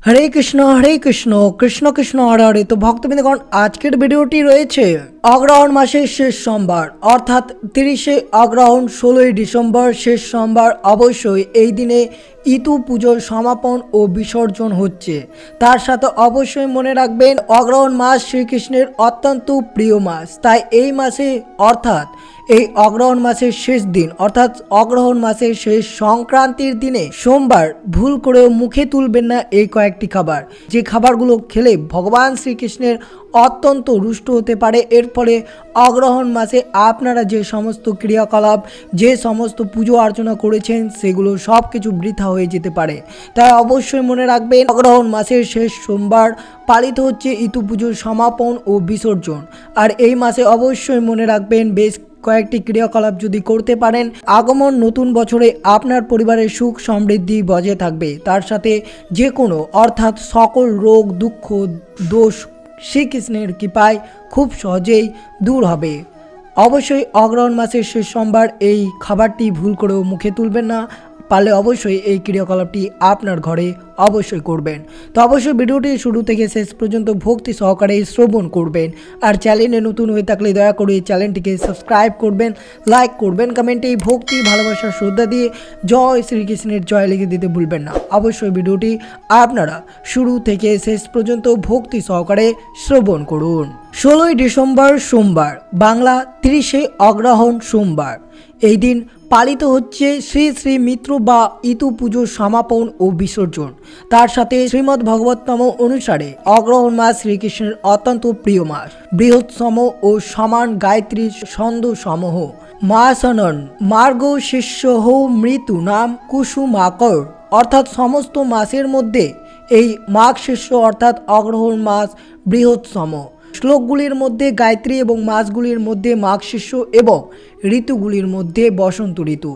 হরে কৃষ্ণ কৃষ্ণ কৃষ্ণ হরে হরে। তো ভক্তবৃন্দগণ, আজকের ভিডিওটি রয়েছে অগ্রহণ মাসের শেষ সোমবার অর্থাৎ 30শে অগ্রহণ 16ই ডিসেম্বর শেষ সোমবার। অবশ্যই এই দিনে ইতু পুজোর সমাপন ও বিসর্জন হচ্ছে। তার সাথে অবশ্যই মনে রাখবেন, অগ্রহণ মাস শ্রীকৃষ্ণের অত্যন্ত প্রিয় মাস। তাই এই মাসে অর্থাৎ এই অগ্রহণ মাসের শেষ দিন অর্থাৎ অগ্রহণ মাসের শেষ সংক্রান্তির দিনে সোমবার ভুল করেও মুখে তুলবেন না এই কয়েকটি খাবার, যে খাবারগুলো খেলে ভগবান শ্রীকৃষ্ণের অত্যন্ত রুষ্ট হতে পারে। এর ফলে অগ্রহণ মাসে আপনারা যে সমস্ত ক্রিয়াকলাপ, যে সমস্ত পুজো অর্চনা করেছেন, সেগুলো সব কিছু বৃথা হয়ে যেতে পারে। তাই অবশ্যই মনে রাখবেন, অগ্রহণ মাসের শেষ সোমবার পালিত হচ্ছে ইতু পুজোর সমাপন ও বিসর্জন। আর এই মাসে অবশ্যই মনে রাখবেন, বেশ কয়েকটি ক্রিয়াকলাপ যদি করতে পারেন, আগমন নতুন বছরে আপনার পরিবারের সুখ সমৃদ্ধি বজায় থাকবে। তার সাথে যে কোনো অর্থাৎ সকল রোগ দুঃখ দোষ শ্রীকৃষ্ণের কৃপায় খুব সহজেই দূর হবে। অবশ্যই অগ্রহণ মাসের শেষ সোমবার এই খাবারটি ভুল করেও মুখে তুলবেন না। পারলে অবশ্যই এই ক্রিয়াকলাপটি আপনার ঘরে অবশ্যই করবেন। তো অবশ্যই ভিডিওটি শুরু থেকে শেষ পর্যন্ত ভক্তি সহকারে শ্রবণ করবেন। আর চ্যানেলে নতুন হয়ে থাকলে দয়া করে চ্যানেলটিকে সাবস্ক্রাইব করবেন, লাইক করবেন, কমেন্টে ভক্তি ভালোবাসা শ্রদ্ধা দিয়ে জয় শ্রীকৃষ্ণের জয় লিখে দিতে ভুলবেন না। অবশ্যই ভিডিওটি আপনারা শুরু থেকে শেষ পর্যন্ত ভক্তি সহকারে শ্রবণ করুন। 16ই ডিসেম্বর সোমবার, বাংলা 30শে অগ্রহণ সোমবার। এই দিন পালিত হচ্ছে শ্রী শ্রী মিত্র বা ইতু পুজোর সমাপন ও বিসর্জন। তার সাথে শ্রীমদ্ ভাগবতম অনুসারে অগ্রহণ মাস শ্রীকৃষ্ণের অত্যন্ত প্রিয় মাস। বৃহৎসম ও সমান গায়ত্রী ছন্দ সমূহ মাসনন মার্গ শিষ্য হো মৃত্যু নাম কুসুমাকর। অর্থাৎ সমস্ত মাসের মধ্যে এই মাঘ শিষ্য অর্থাৎ অগ্রহণ মাস বৃহৎসম। শ্লোকগুলির মধ্যে গায়ত্রী এবং মাসগুলির মধ্যে মাঘ শিষ্য এবং ঋতুগুলির মধ্যে বসন্ত ঋতু।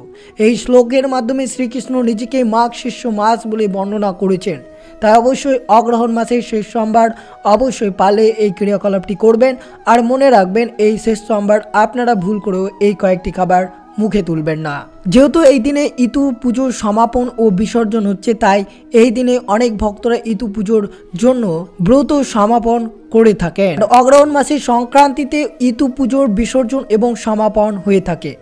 এই শ্লোকের মাধ্যমে শ্রীকৃষ্ণ নিজেকে মাঘ শিষ্য মাস বলে বর্ণনা করেছেন। তাই অবশ্যই অগ্রহণ মাসের শেষ সোমবার অবশ্যই পারলে এই ক্রিয়াকলাপটি করবেন। আর মনে রাখবেন, এই শেষ সোমবার আপনারা ভুল করেও এই কয়েকটি খাবার মুখে তুলবেন না। যেহেতু এই দিনে ইতু পুজোর সমাপন ও বিসর্জন হচ্ছে, তাই এই দিনে অনেক ভক্তরা ইতু পুজোর জন্য ব্রত সমাপন করে থাকেন। অগ্রহণ মাসের সংক্রান্তিতে ইতু পুজোর বিসর্জন এবং সমাপন হয়ে থাকে।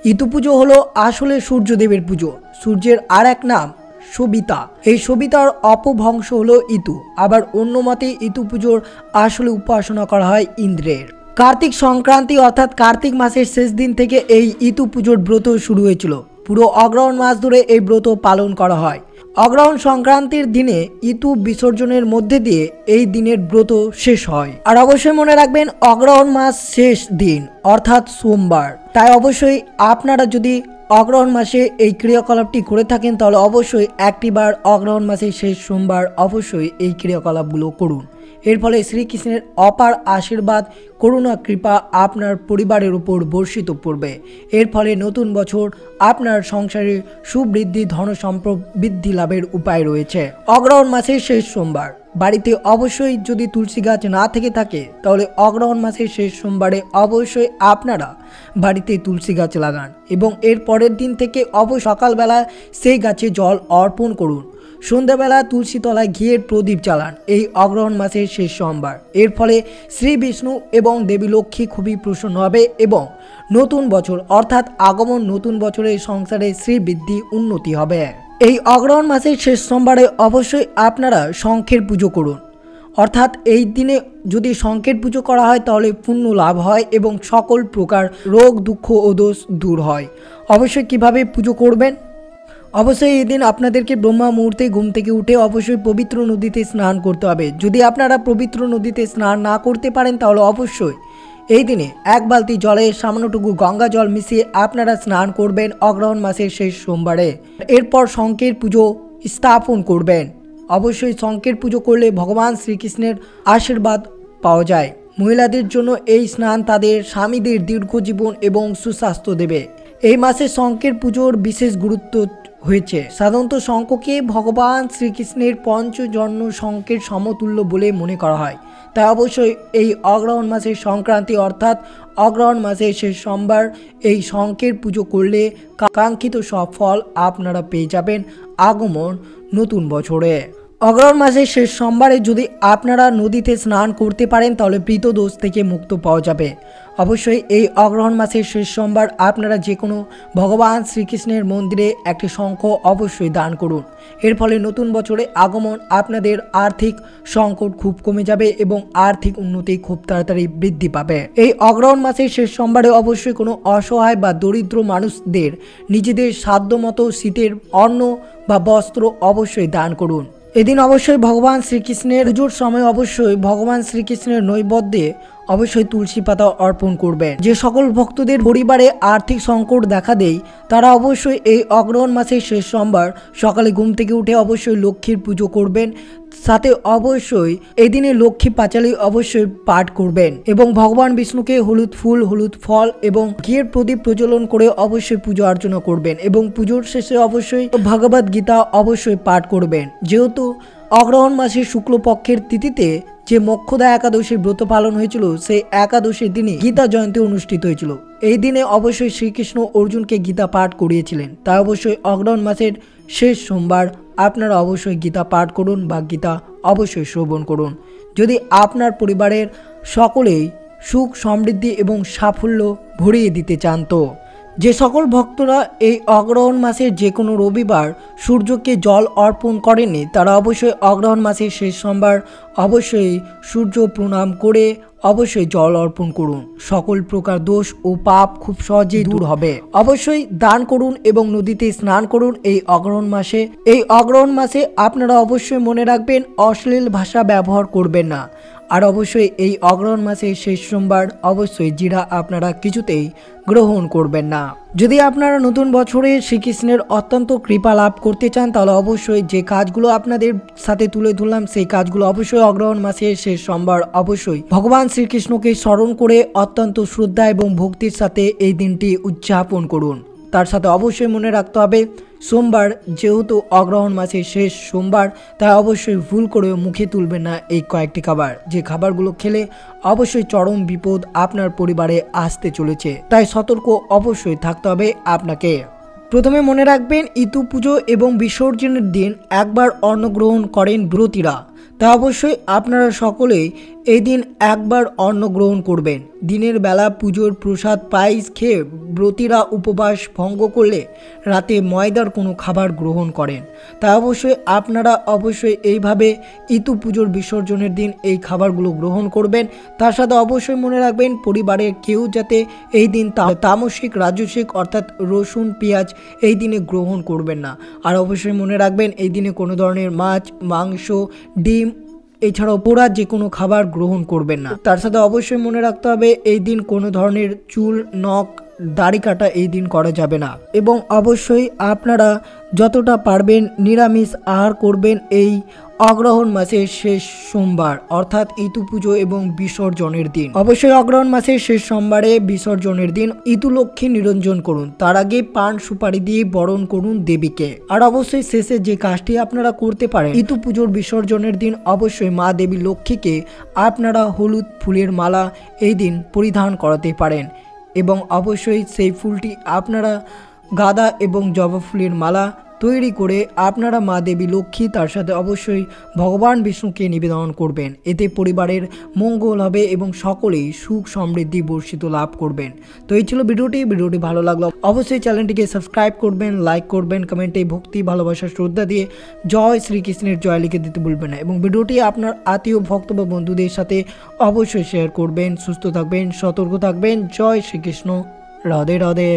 ইতু পুজো হলো আসলে সূর্যদেবের পুজো। সূর্যের আর এক নাম সবিতা। এই সবিতার অপভ্রংশ হলো ইতু। আবার অন্য মতে ইতু পুজোর আসলে উপাসনা করা হয় ইন্দ্রের। কার্তিক সংক্রান্তি অর্থাৎ কার্তিক মাসের শেষ দিন থেকে এই ইতু পুজোর ব্রত শুরু হয়েছিল। পুরো অগ্রহণ মাস ধরে এই ব্রত পালন করা হয়। অগ্রহণ সংক্রান্তির দিনে ইতু বিসর্জনের মধ্যে দিয়ে এই দিনের ব্রত শেষ হয়। আর অবশ্যই মনে রাখবেন, অগ্রহণ মাস শেষ দিন অর্থাৎ সোমবার। তাই অবশ্যই আপনারা যদি অগ্রহণ মাসে এই ক্রিয়াকলাপটি করে থাকেন, তাহলে অবশ্যই একটিবার অগ্রহণ মাসের শেষ সোমবার অবশ্যই এই ক্রিয়াকলাপগুলো করুন। এর ফলে শ্রীকৃষ্ণের অপার আশীর্বাদ করুণা কৃপা আপনার পরিবারের উপর বর্ষিত পড়বে। এর ফলে নতুন বছর আপনার সংসারে সুবৃদ্ধি ধন সম্পদ বৃদ্ধি লাভের উপায় রয়েছে। অগ্রহণ মাসের শেষ সোমবার বাড়িতে অবশ্যই যদি তুলসী গাছ না থেকে থাকে, তাহলে অগ্রহণ মাসের শেষ সোমবারে অবশ্যই আপনারা বাড়িতে তুলসী গাছ লাগান এবং এর পরের দিন থেকে অবশ্যই সকালবেলা সেই গাছে জল অর্পণ করুন। সন্ধ্যাবেলা তুলসী তলায় ঘিয়ের প্রদীপ জ্বালান এই অগ্রহণ মাসের শেষ সোমবার। এর ফলে শ্রী বিষ্ণু এবং দেবী লক্ষ্মী খুবই প্রসন্ন হবে এবং নতুন বছর অর্থাৎ আগমন নতুন বছরের সংসারে শ্রীবৃদ্ধি উন্নতি হবে। এই অগ্রহণ মাসের শেষ সোমবারে অবশ্যই আপনারা শঙ্খের পুজো করুন। অর্থাৎ এই দিনে যদি শঙ্খের পুজো করা হয়, তাহলে পুণ্য লাভ হয় এবং সকল প্রকার রোগ দুঃখ ও দোষ দূর হয়। অবশ্যই কিভাবে পুজো করবেন, অবশ্যই এই দিন আপনাদেরকে ব্রহ্মা মুহূর্তে ঘুম থেকে উঠে অবশ্যই পবিত্র নদীতে স্নান করতে হবে। যদি আপনারা পবিত্র নদীতে স্নান না করতে পারেন, তাহলে অবশ্যই এই দিনে এক বালতি জলে সামান্যটুকু গঙ্গা জল মিশিয়ে আপনারা স্নান করবেন অগ্রহণ মাসের শেষ সোমবারে। এরপর শঙ্খের পুজো স্থাপন করবেন। অবশ্যই শঙ্খের পুজো করলে ভগবান শ্রীকৃষ্ণের আশীর্বাদ পাওয়া যায়। মহিলাদের জন্য এই স্নান তাদের স্বামীদের দীর্ঘজীবন এবং সুস্বাস্থ্য দেবে। এই মাসে শঙ্খের পুজোর বিশেষ গুরুত্ব হয়েছে। সাধারণত শঙ্খকে ভগবান শ্রীকৃষ্ণের পঞ্চজন্য শঙ্খের সমতুল্য বলে মনে করা হয়। তাই অবশ্যই এই অগ্রহণ মাসের সংক্রান্তি অর্থাৎ অগ্রহণ মাসের শেষ সোমবার এই শঙ্খের পুজো করলে কাঙ্ক্ষিত সব ফল আপনারা পেয়ে যাবেন আগমন নতুন বছরে। অগ্রহায়ণ মাসের শেষ সোমবারে যদি আপনারা নদীতে স্নান করতে পারেন তাহলে পিতৃদোষ থেকে মুক্ত পাওয়া যাবে। অবশ্যই এই অগ্রহায়ণ মাসের শেষ সোমবার আপনারা যে কোনো ভগবান শ্রীকৃষ্ণের মন্দিরে একটি শঙ্খ অবশ্যই দান করুন। এর ফলে নতুন বছরে আগমন আপনাদের আর্থিক সংকট খুব কমে যাবে এবং আর্থিক উন্নতি খুব তাড়াতাড়ি বৃদ্ধি পাবে। এই অগ্রহায়ণ মাসের শেষ সোমবারে অবশ্যই কোনো অসহায় বা দরিদ্র মানুষদের নিজেদের সাধ্যমতো শীতের অন্ন বা বস্ত্র অবশ্যই দান করুন। এদিন অবশ্যই ভগবান শ্রীকৃষ্ণের পুজোর সময় অবশ্যই ভগবান শ্রীকৃষ্ণের নৈবেদ্যে অবশ্যই তুলসী পাতা অর্পণ করবেন। যে সকল ভক্তদের পরিবারে আর্থিক সংকট দেখা দেয় তারা অবশ্যই এই অগ্রহায়ণ মাসের শেষ সোমবার সকালে ঘুম থেকে উঠে অবশ্যই লক্ষ্মীর পুজো করবেন। সাথে অবশ্যই এই দিনে লক্ষ্মী পাঁচালী অবশ্যই পাঠ করবেন এবং ভগবান বিষ্ণুকে হলুদ ফুল, হলুদ ফল এবং ঘিয়ের প্রদীপ প্রজ্বলন করে অবশ্যই পুজো অর্চনা করবেন এবং পুজোর শেষে অবশ্যই ভগবদ গীতা অবশ্যই পাঠ করবেন। যেহেতু অগ্রহায়ণ মাসের শুক্লপক্ষের তিথিতে যে মোক্ষদা একাদশীর ব্রত পালন হয়েছিল সেই একাদশীর দিনে গীতা জয়ন্তী অনুষ্ঠিত হয়েছিল। এই দিনে অবশ্যই শ্রীকৃষ্ণ অর্জুনকে গীতা পাঠ করিয়েছিলেন। তাই অবশ্যই অগ্রহায়ণ মাসের শেষ সোমবার আপনারা অবশ্যই গীতা পাঠ করুন বা গীতা অবশ্যই শ্রবণ করুন। যদি আপনার পরিবারের সকলেই সুখ, সমৃদ্ধি এবং সাফল্য ভরিয়ে দিতে চান তো যে সকল ভক্তরা এই অগ্রহায়ণ মাসের যে কোনো রবিবার সূর্যকে জল অর্পণ করেননি তারা অবশ্যই অগ্রহায়ণ মাসের শেষ সোমবার অবশ্যই সূর্য প্রণাম করে অবশ্যই জল অর্পণ করুন। সকল প্রকার দোষ ও পাপ খুব সহজেই দূর হবে। অবশ্যই দান করুন এবং নদীতে স্নান করুন এই অগ্রহায়ণ মাসে। এই অগ্রহায়ণ মাসে আপনারা অবশ্যই মনে রাখবেন অশ্লীল ভাষা ব্যবহার করবেন না। আর অবশ্যই এই অগ্রহায়ণ মাসের শেষ সোমবার অবশ্যই জিরা আপনারা কিছুতেই গ্রহণ করবেন না। যদি আপনারা নতুন বছরে শ্রীকৃষ্ণের অত্যন্ত কৃপা লাভ করতে চান তাহলে অবশ্যই যে কাজগুলো আপনাদের সাথে তুলে ধরলাম সেই কাজগুলো অবশ্যই অগ্রহায়ণ মাসের শেষ সোমবার অবশ্যই ভগবান শ্রীকৃষ্ণকে স্মরণ করে অত্যন্ত শ্রদ্ধা এবং ভক্তির সাথে এই দিনটি উদযাপন করুন। তার সাথে অবশ্যই মনে রাখতে হবে সোমবার যেহেতু অগ্রহায়ণ মাসের শেষ সোমবার তাই অবশ্যই ভুল করে মুখে তুলবেন না এই কয়েকটি খাবার, যে খাবারগুলো খেলে অবশ্যই চরম বিপদ আপনার পরিবারে আসতে চলেছে। তাই সতর্ক অবশ্যই থাকতে হবে আপনাকে। প্রথমে মনে রাখবেন ইতু পুজো এবং বিসর্জনের দিন একবার অন্ন গ্রহণ করেন ব্রতীরা। তা অবশ্যই আপনারা সকলেই এই দিন একবার অন্ন গ্রহণ করবেন। দিনের বেলা পুজোর প্রসাদ পায়েস খেয়ে ব্রতীরা উপবাস ভঙ্গ করলে রাতে ময়দার কোনো খাবার গ্রহণ করেন। তা অবশ্যই আপনারা অবশ্যই এইভাবে ইতু পুজোর বিসর্জনের দিন এই খাবারগুলো গ্রহণ করবেন। তার সাথে অবশ্যই মনে রাখবেন পরিবারের কেউ যাতে এই দিন তামসিক, রাজসিক অর্থাৎ রসুন, পেঁয়াজ এই দিনে গ্রহণ করবেন না। আর অবশ্যই মনে রাখবেন এই দিনে কোনো ধরনের মাছ, মাংস, ডিম এছাড়াও পোড়া যে কোনো খাবার গ্রহণ করবেন না। তার সাথে অবশ্যই মনে রাখতে হবে এই দিন কোনো ধরনের চুল, নখ, দাড়ি কাটা এই দিন করা যাবে না এবং অবশ্যই আপনারা যতটা পারবেন নিরামিষ আহার করবেন এই অগ্রহায়ণ মাসের শেষ সোমবার অর্থাৎ ইতু পুজো এবং বিসর্জনের দিন। অবশ্যই অগ্রহায়ণ মাসের শেষ সোমবারে বিসর্জনের দিন ইতু লক্ষ্মী নিরঞ্জন করুন। তার আগে পান সুপারি দিয়ে বরণ করুন দেবীকে। আর অবশ্যই শেষে যে কাজটি আপনারা করতে পারেন ইতু পুজোর বিসর্জনের দিন অবশ্যই মা দেবী লক্ষ্মীকে আপনারা হলুদ ফুলের মালা এই দিন পরিধান করাতে পারেন এবং অবশ্যই সেই ফুলটি আপনারা গাঁদা এবং জবা ফুলের মালা তৈরি করে আপনারা মা দেবী লক্ষ্মী তার সাথে অবশ্যই ভগবান বিষ্ণুকে নিবেদন করবেন। এতে পরিবারের মঙ্গল হবে এবং সকলেই সুখ সমৃদ্ধি বর্ষিত লাভ করবেন। তো এই ছিল ভিডিওটি ভালো লাগলো অবশ্যই চ্যানেলটিকে সাবস্ক্রাইব করবেন, লাইক করবেন, কমেন্টে ভক্তি, ভালোবাসা, শ্রদ্ধা দিয়ে জয় শ্রীকৃষ্ণের জয় লিখে দিতে ভুলবেন না এবং ভিডিওটি আপনার আত্মীয়, ভক্ত বা বন্ধুদের সাথে অবশ্যই শেয়ার করবেন। সুস্থ থাকবেন, সতর্ক থাকবেন। জয় শ্রীকৃষ্ণ। রাধে রাধে।